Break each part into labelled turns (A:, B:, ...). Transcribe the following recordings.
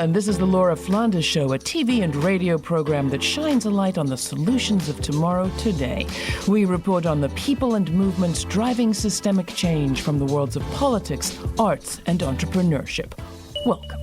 A: and this is the Laura Flanders Show, a TV and radio program that shines a light on the solutions of tomorrow today. We report on the people and movements driving systemic change from the worlds of politics, arts, and entrepreneurship. Welcome.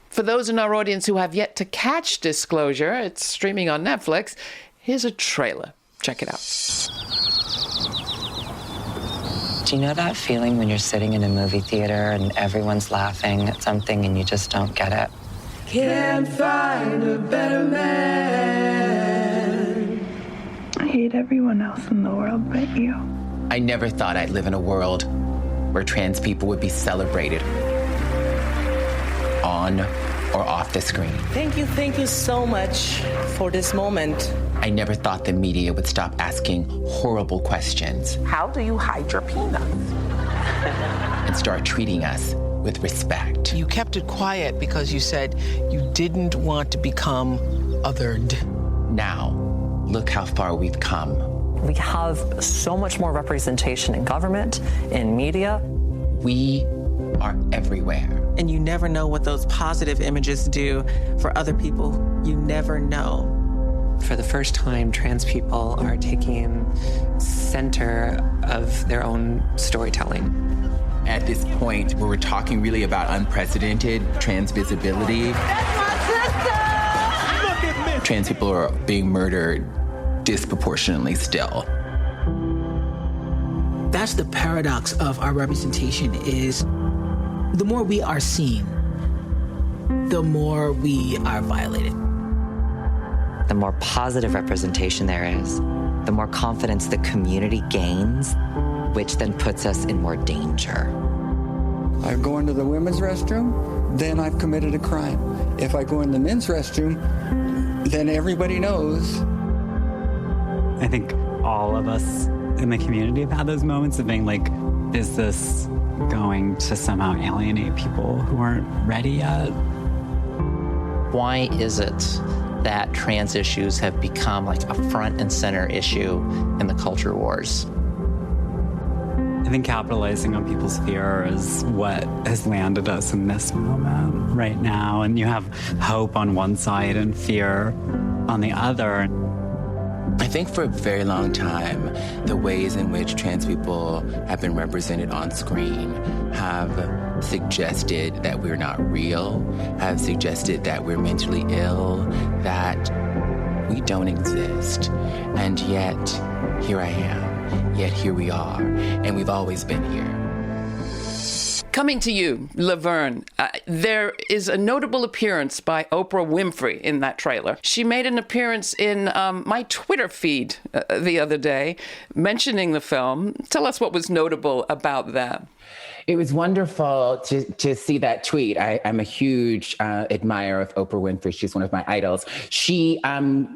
A: For those in our audience who have yet to catch Disclosure, it's streaming on Netflix. Here's a trailer. Check it out.
B: Do you know that feeling when you're sitting in a movie theater and everyone's laughing at something and you just don't get it?
C: Can't find a better man.
D: I hate everyone else in the world but you.
E: I never thought I'd live in a world where trans people would be celebrated on or off the screen.
F: Thank you so much for this moment.
E: I never thought the media would stop asking horrible questions.
F: How do you hide your peanuts?
E: And start treating us with respect.
F: You kept it quiet because you said you didn't want to become othered.
E: Now, look how far we've come.
G: We have so much more representation in government, in media.
E: We are everywhere.
F: And you never know what those positive images do for other people. You never know.
B: For the first time, trans people are taking center of their own storytelling.
E: At this point, where we're talking really about unprecedented trans visibility.
C: That's my sister! Look at me!
E: Trans people are being murdered disproportionately still.
H: That's the paradox of our representation is the more we are seen, the more we are violated.
B: The more positive representation there is, the more confidence the community gains, which then puts us in more danger.
I: I go into the women's restroom, then I've committed a crime. If I go in the men's restroom, then everybody knows.
J: I think all of us in the community have had those moments of being like, is this going to somehow alienate people who aren't ready yet?
K: Why is it that trans issues have become like a front and center issue in the culture wars?
J: I think capitalizing on people's fear is what has landed us in this moment right now. And you have hope on one side and fear on the other.
E: I think for a very long time, the ways in which trans people have been represented on screen have suggested that we're not real, have suggested that we're mentally ill, that we don't exist. And yet, here I am. Yet here we are. And we've always been here.
A: Coming to you, Laverne, there is a notable appearance by Oprah Winfrey in that trailer. She made an appearance in my Twitter feed the other day, mentioning the film. Tell us what was notable about that.
E: It was wonderful to see that tweet. I'm a huge admirer of Oprah Winfrey. She's one of my idols. She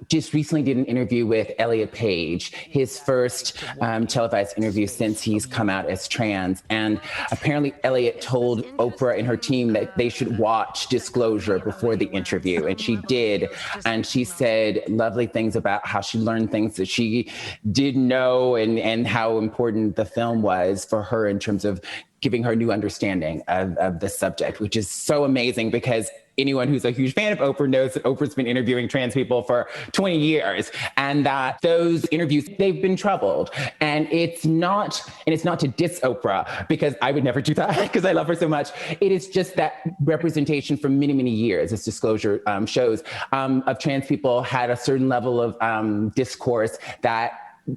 E: just recently did an interview with Elliot Page, his first televised interview since he's come out as trans. And apparently Elliot told Oprah and her team that they should watch Disclosure before the interview. And she did. And she said lovely things about how she learned things that she didn't know and how important the film was for her in terms of giving her new understanding of the subject, which is so amazing because anyone who's a huge fan of Oprah knows that Oprah's been interviewing trans people for 20 years and that those interviews, they've been troubled. And it's not to diss Oprah because I would never do that because I love her so much. It is just that representation for many, many years, as Disclosure shows, of trans people had a certain level of discourse that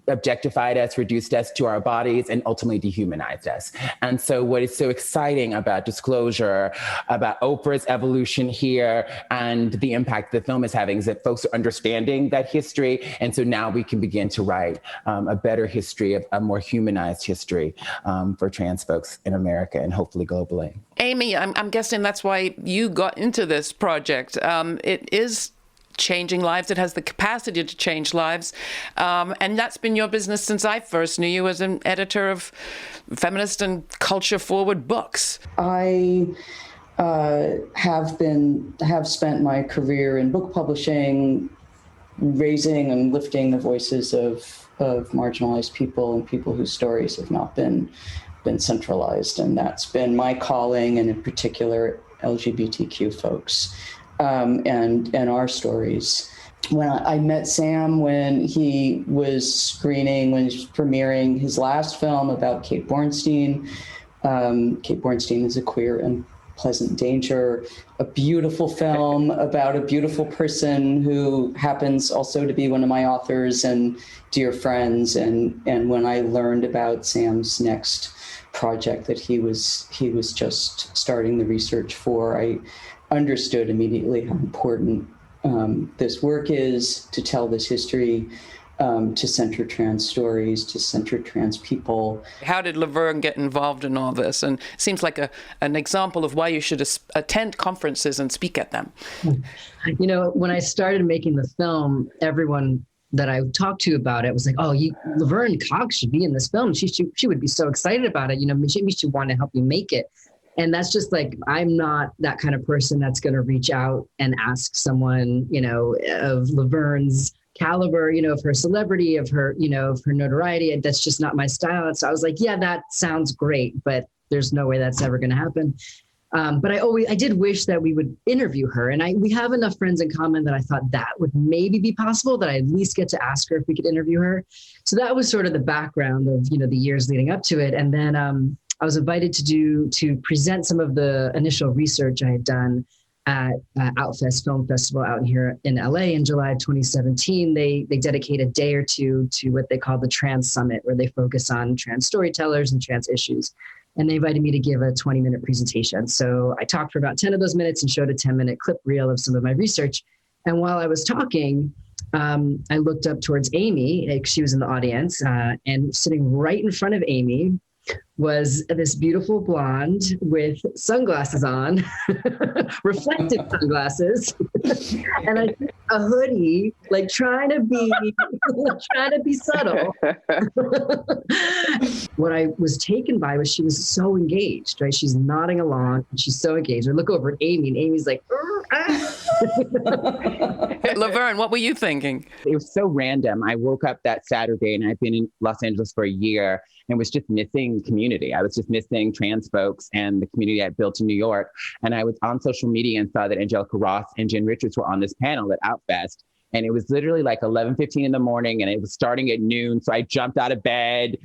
E: objectified us, reduced us to our bodies, and ultimately dehumanized us. And so what is so exciting about Disclosure, about Oprah's evolution here, and the impact the film is having is that folks are understanding that history. And so now we can begin to write a better history, a more humanized history for trans folks in America and hopefully globally.
A: Amy, I'm guessing that's why you got into this project. It is changing lives. It has the capacity to change lives. And that's been your business since I first knew you as an editor of feminist and culture-forward books.
L: I have spent my career in book publishing, raising and lifting the voices of marginalized people and people whose stories have not been centralized. And that's been my calling, and in particular, LGBTQ folks. And our stories. When I met Sam when he was premiering his last film about Kate Bornstein. Kate Bornstein is a queer and pleasant danger, a beautiful film about a beautiful person who happens also to be one of my authors and dear friends. And when I learned about Sam's next project that he was just starting the research for, I understood immediately how important this work is to tell this history, to center trans stories, to center trans people.
A: How did Laverne get involved in all this? And it seems like an example of why you should attend conferences and speak at them.
M: You know, when I started making the film, everyone that I talked to about it was like, oh, Laverne Cox should be in this film. She would be so excited about it. You know, we should want to help you make it. And that's just like, I'm not that kind of person that's going to reach out and ask someone, you know, of Laverne's caliber, you know, of her celebrity, of her, you know, of her notoriety. That's just not my style. And so I was like, yeah, that sounds great, but there's no way that's ever going to happen. But I did wish that we would interview her. And we have enough friends in common that I thought that would maybe be possible, that I at least get to ask her if we could interview her. So that was sort of the background of, you know, the years leading up to it. And then I was invited to present some of the initial research I had done at Outfest Film Festival out here in LA in July of 2017. They dedicate a day or two to what they call the Trans Summit, where they focus on trans storytellers and trans issues. And they invited me to give a 20-minute presentation. So I talked for about 10 of those minutes and showed a 10-minute clip reel of some of my research. And while I was talking, I looked up towards Amy, she was in the audience, and sitting right in front of Amy was this beautiful blonde with sunglasses on, reflective sunglasses, and I took a hoodie, like trying to be subtle. What I was taken by was she was so engaged, right? She's nodding along, and she's so engaged. I look over at Amy, and Amy's like,
A: Laverne, what were you thinking?
E: It was so random. I woke up that Saturday, and I've been in Los Angeles for a year, and was just missing community. I was just missing trans folks and the community I built in New York. And I was on social media and saw that Angelica Ross and Jen Richards were on this panel at Outfest. And it was literally like 11:15 in the morning, and it was starting at noon. So I jumped out of bed,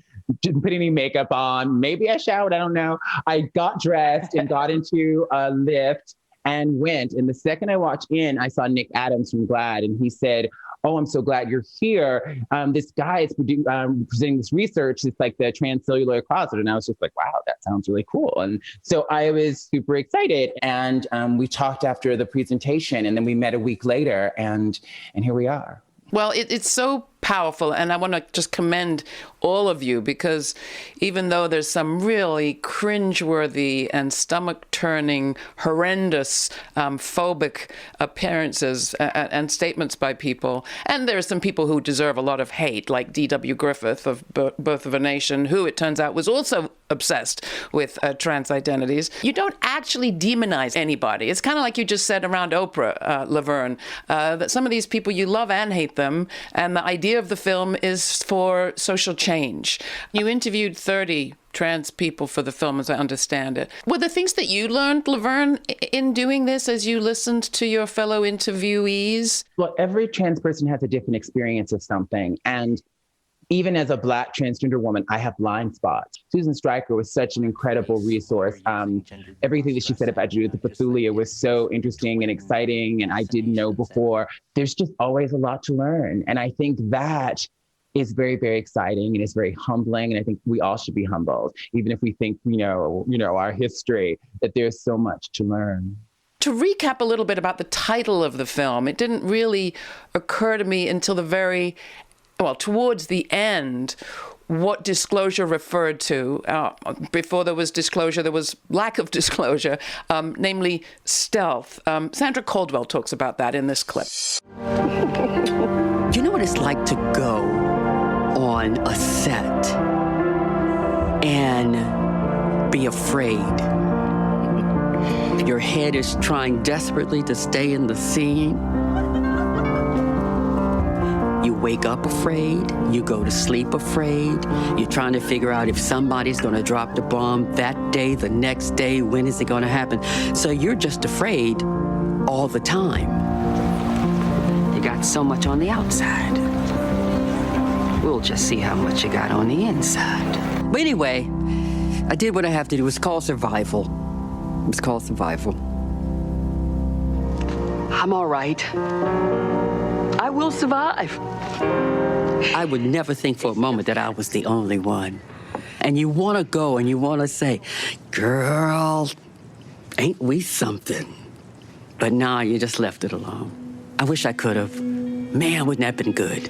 E: didn't put any makeup on. Maybe I showered, I don't know. I got dressed and got into a Lyft and went. And the second I walked in, I saw Nick Adams from GLAAD, and he said, "Oh, I'm so glad you're here. This guy is presenting this research. It's like the transcellular closet." And I was just like, wow, that sounds really cool. And so I was super excited. And we talked after the presentation, and then we met a week later, and here we are.
A: Well, it's so powerful. And I want to just commend all of you, because even though there's some really cringeworthy and stomach-turning, horrendous, phobic appearances and statements by people, and there are some people who deserve a lot of hate, like D.W. Griffith of Birth of a Nation, who it turns out was also obsessed with trans identities. You don't actually demonize anybody. It's kind of like you just said around Oprah, Laverne, that some of these people, you love and hate them, and the idea of the film is for social change. You interviewed 30 trans people for the film, as I understand it. Were the things that you learned, Laverne, in doing this as you listened to your fellow interviewees?
E: Well, every trans person has a different experience of something. And even as a Black transgender woman, I have blind spots. Susan Stryker was such an incredible resource. Everything that she said about Judith Bethulia was so interesting and exciting, and I didn't know before. There's just always a lot to learn. And I think that is very, very exciting, and it's very humbling. And I think we all should be humbled, even if we think, you know, our history, that there's so much to learn.
A: To recap a little bit about the title of the film, it didn't really occur to me until towards the end, what disclosure referred to. Before there was disclosure, there was lack of disclosure, namely stealth. Sandra Caldwell talks about that in this clip.
N: You know what it's like to go on a set and be afraid. Your head is trying desperately to stay in the scene. You wake up afraid, you go to sleep afraid, you're trying to figure out if somebody's gonna drop the bomb that day, the next day, when is it gonna happen? So you're just afraid all the time. You got so much on the outside. We'll just see how much you got on the inside. But anyway, I did what I have to do. It's called survival. It's called survival. I'm all right. I will survive. I would never think for a moment that I was the only one. And you want to go and you want to say, girl, ain't we something? But nah, you just left it alone. I wish I could have. Man, wouldn't that have been good?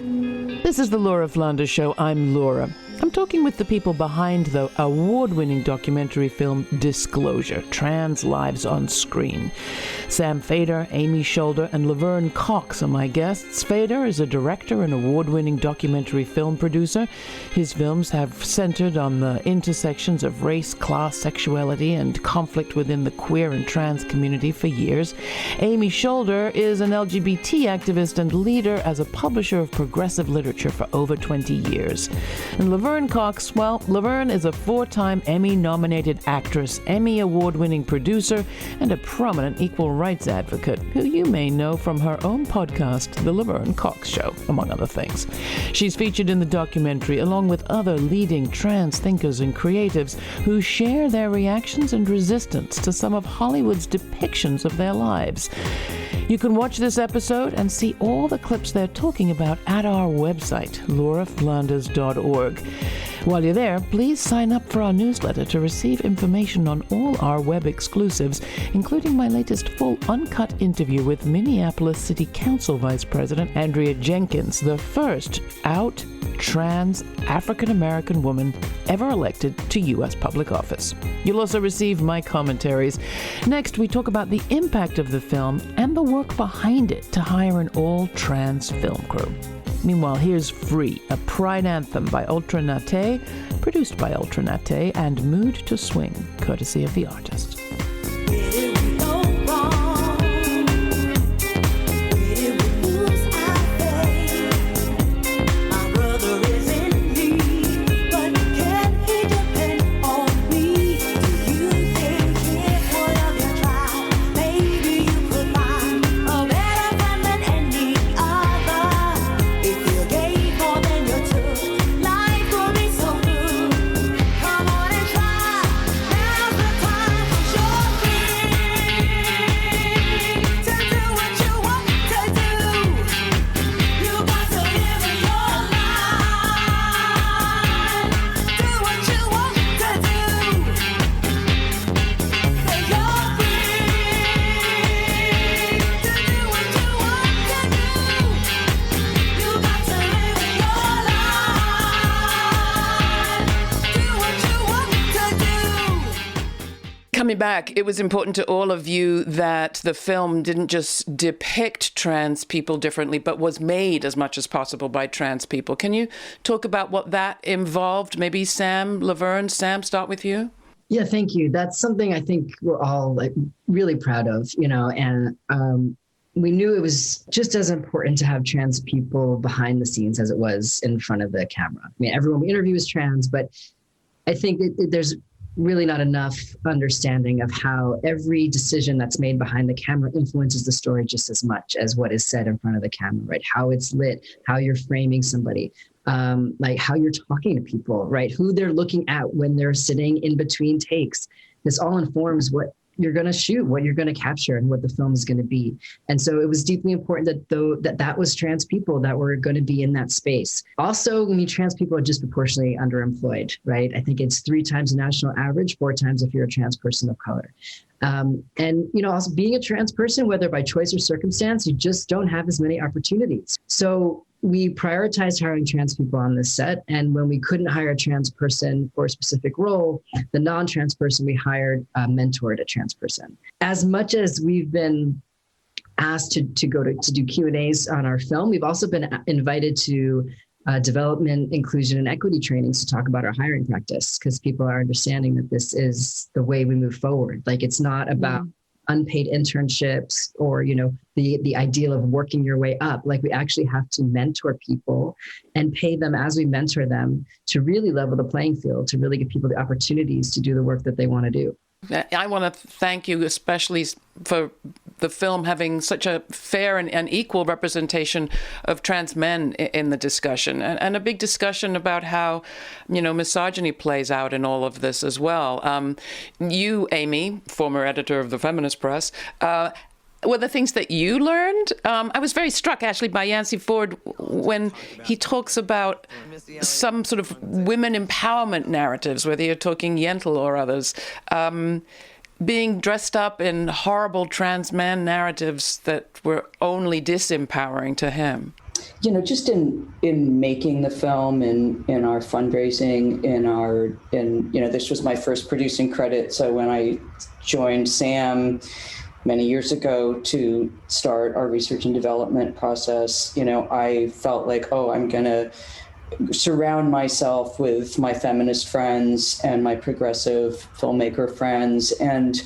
A: This is the Laura Flanders Show. I'm Laura. I'm talking with the people behind the award-winning documentary film Disclosure, Trans Lives on Screen. Sam Feder, Amy Scholder, and Laverne Cox are my guests. Feder is a director and award-winning documentary film producer. His films have centered on the intersections of race, class, sexuality, and conflict within the queer and trans community for years. Amy Scholder is an LGBT activist and leader as a publisher of progressive literature for over 20 years. And Laverne Cox, well, Laverne is a 4-time Emmy-nominated actress, Emmy award-winning producer, and a prominent equal rights advocate who you may know from her own podcast, The Laverne Cox Show, among other things. She's featured in the documentary along with other leading trans thinkers and creatives who share their reactions and resistance to some of Hollywood's depictions of their lives. You can watch this episode and see all the clips they're talking about at our website, lauraflanders.org. While you're there, please sign up for our newsletter to receive information on all our web exclusives, including my latest full uncut interview with Minneapolis City Council Vice President Andrea Jenkins, the first out trans African-American woman ever elected to U.S. public office. You'll also receive my commentaries. Next, we talk about the impact of the film and the work behind it to hire an all-trans film crew. Meanwhile, here's Free, a pride anthem by Ultra Naté, produced by Ultra Naté and Mood to Swing, courtesy of the artist.
C: Come on and try. Now's the time.
A: Coming back, it was important to all of you that the film didn't just depict trans people differently, but was made as much as possible by trans people. Can you talk about what that involved? Maybe Sam, Laverne, Sam, start with you.
M: Yeah, thank you. That's something I think we're all like really proud of, and we knew it was just as important to have trans people behind the scenes as it was in front of the camera. I mean, everyone we interview is trans, but I think there's really not enough understanding of how every decision that's made behind the camera influences the story just as much as what is said in front of the camera, right? How it's lit, how you're framing somebody, like how you're talking to people, right? Who they're looking at when they're sitting in between takes. This all informs what you're going to shoot, what you're going to capture, and what the film is going to be. And so it was deeply important that was trans people that were going to be in that space. Also, trans people are disproportionately underemployed, right? I think it's 3 times the national average, 4 times if you're a trans person of color. And also being a trans person, whether by choice or circumstance, you just don't have as many opportunities. So we prioritized hiring trans people on this set. And when we couldn't hire a trans person for a specific role, the non-trans person we hired mentored a trans person. As much as we've been asked to do Q&As on our film, we've also been invited to development, inclusion, and equity trainings to talk about our hiring practice, because people are understanding that this is the way we move forward. Like, it's not about unpaid internships or, the ideal of working your way up. Like, we actually have to mentor people and pay them as we mentor them to really level the playing field, to really give people the opportunities to do the work that they want to do.
A: I want to thank you especially for the film having such a fair and equal representation of trans men in the discussion, and a big discussion about how, misogyny plays out in all of this as well. You, Amy, former editor of the Feminist Press, were the things that you learned? I was very struck, actually, by Yancey Ford when he talks about some sort of women empowerment narratives, whether you're talking Yentl or others, being dressed up in horrible trans man narratives that were only disempowering to him.
L: Just in making the film, in our fundraising, this was my first producing credit. So when I joined Sam many years ago to start our research and development process, I felt like, I'm going to surround myself with my feminist friends and my progressive filmmaker friends. And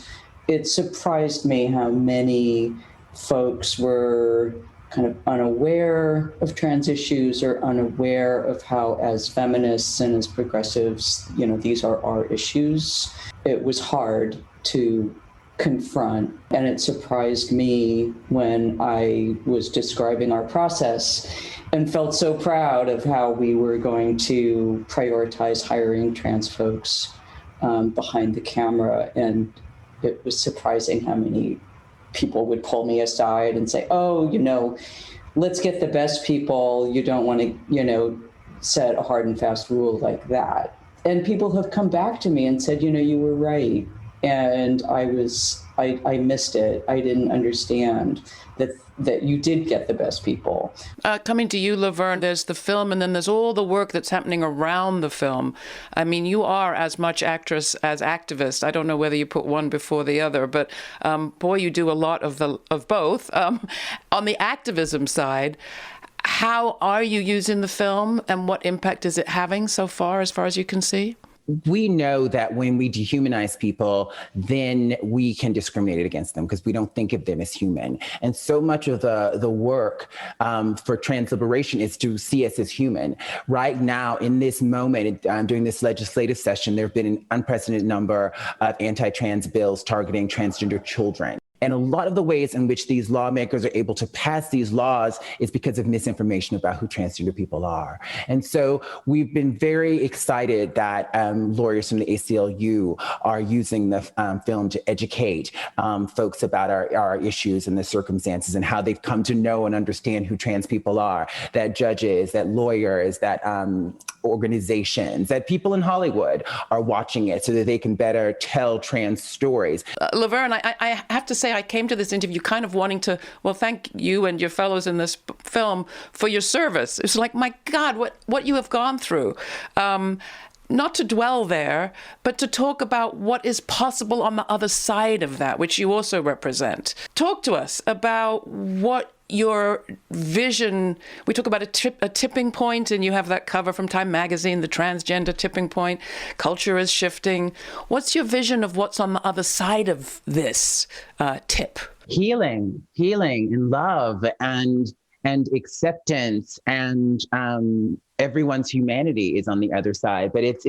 L: it surprised me how many folks were kind of unaware of trans issues or unaware of how, as feminists and as progressives, these are our issues. It was hard to confront, and it surprised me when I was describing our process and felt so proud of how we were going to prioritize hiring trans folks behind the camera. And it was surprising how many people would pull me aside and say, let's get the best people. You don't want to, set a hard and fast rule like that. And people have come back to me and said, you were right. And I missed it. I didn't understand that you did get the best people.
A: Coming to you, Laverne, there's the film and then there's all the work that's happening around the film. I mean, you are as much actress as activist. I don't know whether you put one before the other, but boy, you do a lot of both. On the activism side, how are you using the film and what impact is it having so far as you can see?
E: We know that when we dehumanize people, then we can discriminate against them because we don't think of them as human. And so much of the work for trans liberation is to see us as human. Right now, in this moment, during this legislative session, there have been an unprecedented number of anti-trans bills targeting transgender children. And a lot of the ways in which these lawmakers are able to pass these laws is because of misinformation about who transgender people are. And so we've been very excited that lawyers from the ACLU are using the film to educate folks about our issues and the circumstances and how they've come to know and understand who trans people are, that judges, that lawyers, that organizations, that people in Hollywood are watching it so that they can better tell trans stories.
A: Laverne, I have to say, I came to this interview kind of wanting to, thank you and your fellows in this film for your service. It's like, my God, what you have gone through. not to dwell there, but to talk about what is possible on the other side of that, which you also represent. Talk to us about what your vision, we talk about a tipping point, and you have that cover from Time magazine, the transgender tipping point, culture is shifting. What's your vision of what's on the other side of this tip?
O: Healing and love and acceptance and everyone's humanity is on the other side. But it's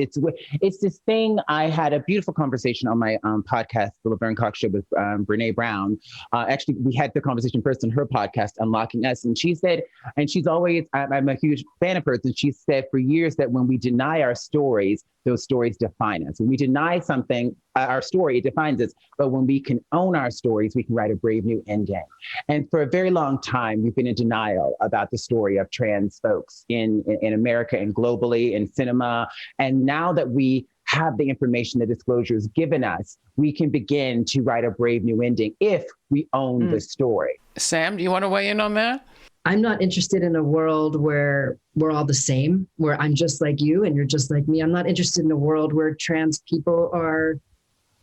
O: this thing. I had a beautiful conversation on my podcast, the Laverne Cox Show, with Brene Brown. Actually, we had the conversation first on her podcast, Unlocking Us. And she said, and she's always, I'm a huge fan of hers, and she said for years that when we deny our stories, those stories define us. When we deny something, our story, it defines us. But when we can own our stories, we can write a brave new ending. And for a very long time, we've been in denial about the story of trans folks in America and globally in cinema. And now that we have the information the disclosure has given us, we can begin to write a brave new ending if we own the story.
A: Sam, do you want to weigh in on that?
M: I'm not interested in a world where we're all the same, where I'm just like you and you're just like me. I'm not interested in a world where trans people are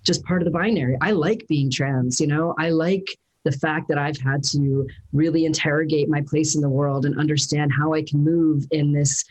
M: just part of the binary. I like being trans, I like the fact that I've had to really interrogate my place in the world and understand how I can move in this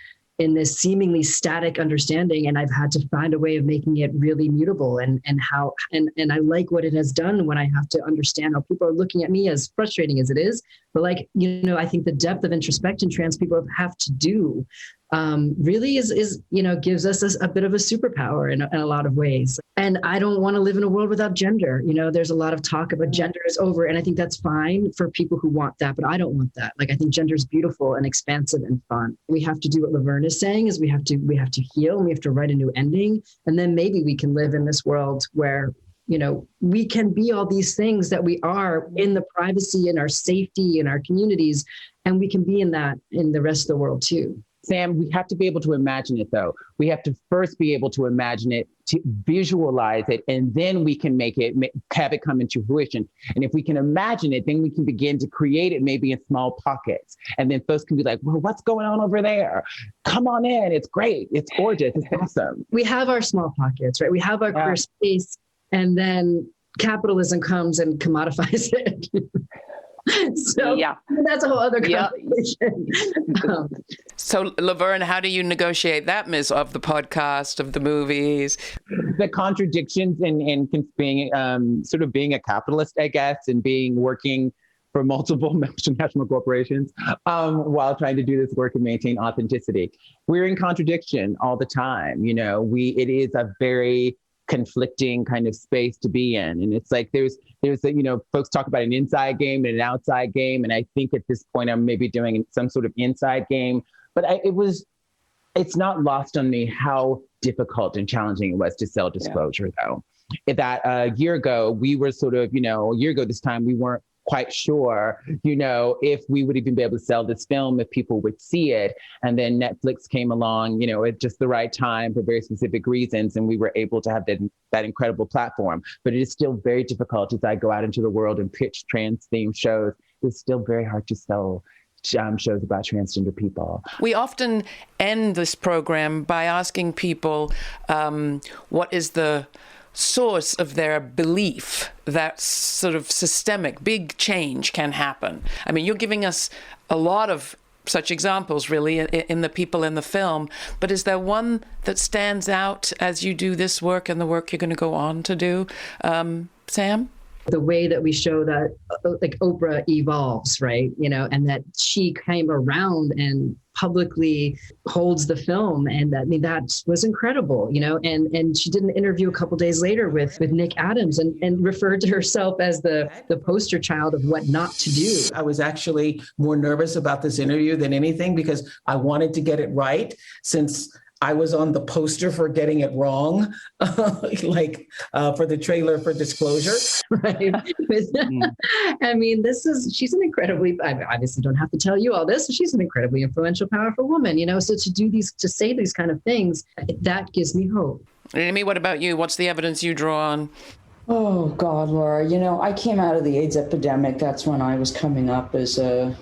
M: seemingly static understanding. And I've had to find a way of making it really mutable and I like what it has done when I have to understand how people are looking at me, as frustrating as it is. But I think the depth of introspection trans people have to do really is gives us a bit of a superpower in a lot of ways. And I don't want to live in a world without gender. There's a lot of talk about gender is over, and I think that's fine for people who want that, but I don't want that. I think gender is beautiful and expansive and fun. We have to do what Laverne is saying, is we have to heal, and we have to write a new ending, and then maybe we can live in this world where we can be all these things that we are in the privacy and our safety in our communities, and we can be in that in the rest of the world too.
O: Sam, we have to be able to imagine it, though. We have to first be able to imagine it, to visualize it, and then we can have it come into fruition. And if we can imagine it, then we can begin to create it maybe in small pockets. And then folks can be like, well, what's going on over there? Come on in. It's great. It's gorgeous. It's awesome.
M: We have our small pockets, right? We have our queer space, and then capitalism comes and commodifies it. So that's a whole other conversation.
A: So Laverne, how do you negotiate that, Miss, of the podcast, of the movies?
O: The contradictions in being being a capitalist, I guess, and working for multiple multinational corporations while trying to do this work and maintain authenticity. We're in contradiction all the time. It is a very conflicting kind of space to be in. And it's like, there's folks talk about an inside game and an outside game. And I think at this point, I'm maybe doing some sort of inside game, but it's not lost on me how difficult and challenging it was to sell disclosure though. That a year ago, we were a year ago this time, we weren't quite sure, if we would even be able to sell this film, if people would see it. And then Netflix came along, at just the right time for very specific reasons. And we were able to have that incredible platform. But it is still very difficult as I go out into the world and pitch trans-themed shows. It's still very hard to sell shows about transgender people.
A: We often end this program by asking people what is the source of their belief that sort of systemic big change can happen. I mean, you're giving us a lot of such examples really in the people in the film, but is there one that stands out as you do this work and the work you're going to go on to do? Sam?
M: The way that we show that Oprah evolves, right? And that she came around and publicly holds the film. And that was incredible, and she did an interview a couple days later with Nick Adams and referred to herself as the poster child of what not to do.
F: I was actually more nervous about this interview than anything because I wanted to get it right, since I was on the poster for getting it wrong, for the trailer for Disclosure.
M: Right. I mean, she's an incredibly, I obviously don't have to tell you all this, but she's an incredibly influential, powerful woman, so to say these kind of things, that gives me hope.
A: Amy, what about you? What's the evidence you draw on?
L: Oh God, Laura, I came out of the AIDS epidemic. That's when I was coming up as a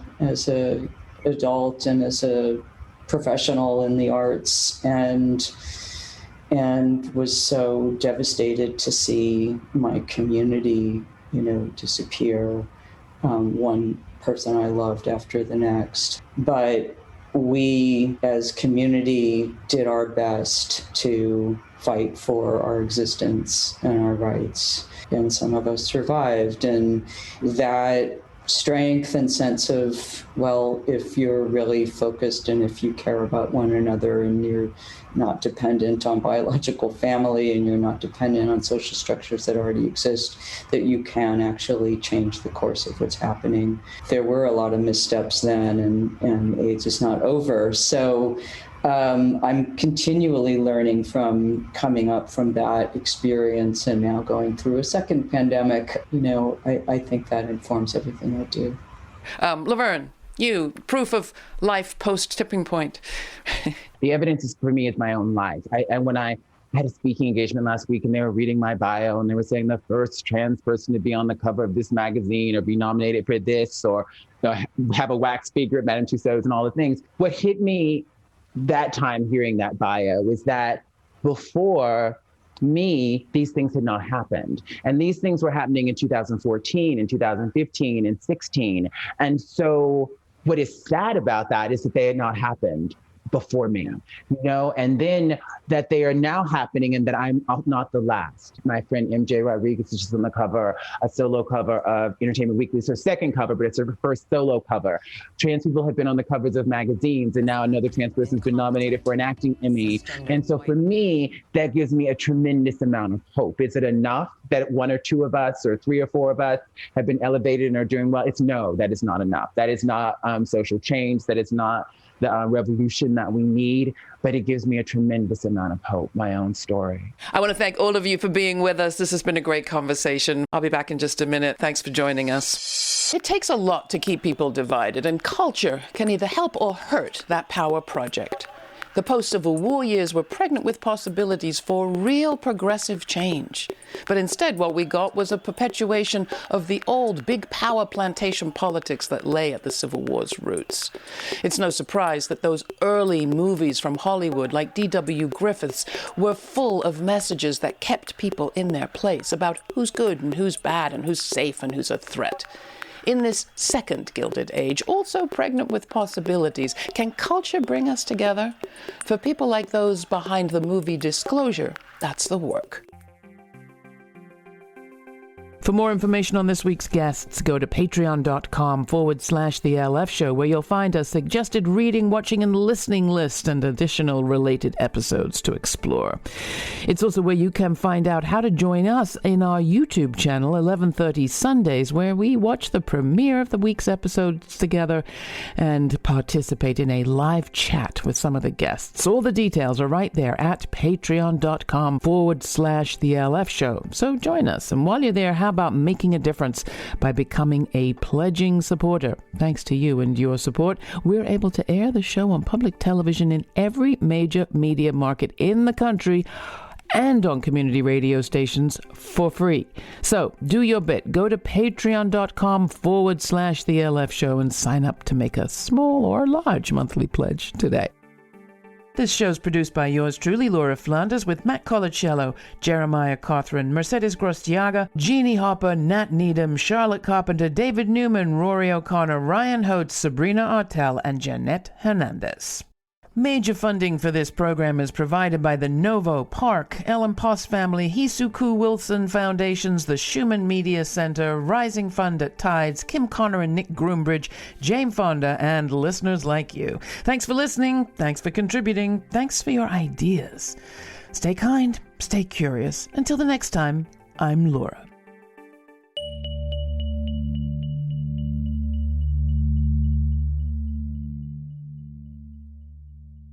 L: adult and as a professional in the arts. And, and was so devastated to see my community, disappear, one person I loved after the next. But we as community did our best to fight for our existence and our rights. And some of us survived. And that strength and sense of, well, if you're really focused and if you care about one another and you're not dependent on biological family and you're not dependent on social structures that already exist, that you can actually change the course of what's happening. There were a lot of missteps then, and AIDS is not over. So I'm continually learning from coming up from that experience and now going through a second pandemic. I think that informs everything I do.
A: Laverne, you, proof of life post-tipping point.
O: The evidence for me is my own life. When I had a speaking engagement last week and they were reading my bio and they were saying the first trans person to be on the cover of this magazine or be nominated for this or have a wax figure at Madame Tussauds and all the things. What hit me that time hearing that bio is that before me, these things had not happened. And these things were happening in 2014 and 2015 and 16. And so what is sad about that is that they had not happened before me, and then that they are now happening and that I'm not the last. My friend MJ Rodriguez is just on the cover, a solo cover of Entertainment Weekly. It's her second cover, but it's her first solo cover. Trans people have been on the covers of magazines, and now another trans person's been nominated for an acting Emmy. And so for me, that gives me a tremendous amount of hope. Is it enough that one or two of us or three or four of us have been elevated and are doing well? No, that is not enough. That is not social change. That is not the revolution that we need, but it gives me a tremendous amount of hope, my own story.
A: I want to thank all of you for being with us. This has been a great conversation. I'll be back in just a minute. Thanks for joining us. It takes a lot to keep people divided, and culture can either help or hurt that power project. The post-Civil War years were pregnant with possibilities for real progressive change. But instead, what we got was a perpetuation of the old big power plantation politics that lay at the Civil War's roots. It's no surprise that those early movies from Hollywood, like D.W. Griffith's, were full of messages that kept people in their place about who's good and who's bad and who's safe and who's a threat. In this second Gilded Age, also pregnant with possibilities, can culture bring us together? For people like those behind the movie Disclosure, that's the work. For more information on this week's guests, go to patreon.com/The LF Show, where you'll find a suggested reading, watching, and listening list and additional related episodes to explore. It's also where you can find out how to join us in our YouTube channel, 11:30 Sundays, where we watch the premiere of the week's episodes together and participate in a live chat with some of the guests. All the details are right there at patreon.com/The LF Show. So join us, and while you're there, how about making a difference by becoming a pledging supporter? Thanks to you and your support, we're able to air the show on public television in every major media market in the country and on community radio stations for free. So do your bit. Go to patreon.com/The LF Show and sign up to make a small or large monthly pledge today. This show's produced by yours truly, Laura Flanders, with Matt Colacello, Jeremiah Cothran, Mercedes Grostiaga, Jeannie Hopper, Nat Needham, Charlotte Carpenter, David Newman, Rory O'Connor, Ryan Hotes, Sabrina Artel, and Jeanette Hernandez. Major funding for this program is provided by the Novo, Park, Ellen Poss Family, Hisuku Wilson Foundations, the Schumann Media Center, Rising Fund at Tides, Kim Connor and Nick Groombridge, Jane Fonda, and listeners like you. Thanks for listening. Thanks for contributing. Thanks for your ideas. Stay kind. Stay curious. Until the next time, I'm Laura.